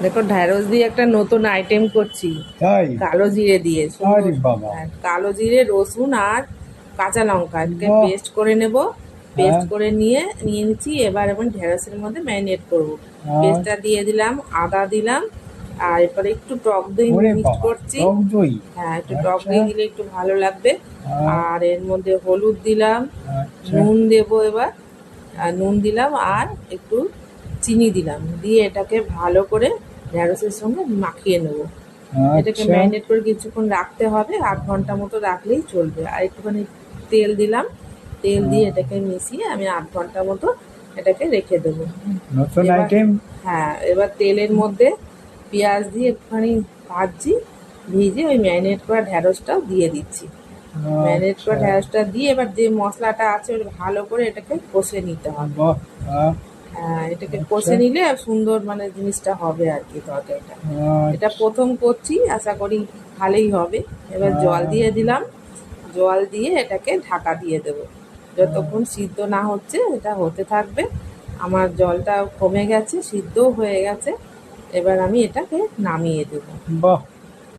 দেখো ঢ্যাঁড়স দিয়ে একটা নতুন আইটেম করছি, তাই? কালো জিরে দিয়ে সুন্দর। আরে বাবা! হ্যাঁ, কালো জিরে, রসুন আর কাঁচা লঙ্কা এটাকে বাহ! পেস্ট করে নেব। পেস্ট হ্যাঁ, করে নিয়ে নিচ্ছি। এবার এবং ঢ্যাঁড়সের মধ্যে ম্যারিনেট করব। পেস্টটা দিয়ে দিলাম, আদা দিলাম, আর এরপরে একটু টক দই ওরে মিক্সড বাবা! করছি। টক দই? হ্যাঁ, একটু টক আচ্ছা, দই দিলে একটু ভালো লাগবে। আ আর এর মধ্যে হলুদ দিলাম, আচ্ছা, নুন দেবো এবার। আর নুন দিলাম আর একটু চিনি দিলাম, দিয়ে এটাকে ভালো করে ঢ্যাঁড়সের সঙ্গে মাখিয়ে নেব। এটাকে আচ্ছা, ম্যারিনেট করে কিছুক্ষণ রাখতে হবে, ৮ ঘন্টা মতো রাখলেই চলবে। আর একটুখানি তেল দিলাম, তেল দিয়ে এটাকে মিশিয়ে আমি ৮ ঘন্টা মতো এটাকে রেখে দেবো। নতুন এবার আইটেম। হ্যাঁ, এবার তেলের মধ্যে পেঁয়াজ দিয়ে একটুখানি ভাজছি, ভেজে ওই ম্যারিনেট করা ঢ্যাঁড়সটাও দিয়ে দিচ্ছি। ম্যারিনেট করা আচ্ছা, ঢ্যাঁড়সটা দিয়ে এবার যে মশলাটা আছে ওটা ভালো করে এটাকে কষে নিতে হবে। বাহ! এটাকে আচ্ছা, কষে নিলে সুন্দর মানে জিনিসটা হবে আর কি, তরকারিটা। এটা আচ্ছা, প্রথম করছি, আশা করি ভালোই হবে। এবার জল দিয়ে দিলাম, জল দিয়ে এটাকে ঢাকা দিয়ে দেবো। যতক্ষণ সিদ্ধ না হচ্ছে এটা হতে থাকবে। আমার জলটা কমে গেছে, সিদ্ধও হয়ে গেছে। এবার আমি এটাকে নামিয়ে দেবো। বাহ!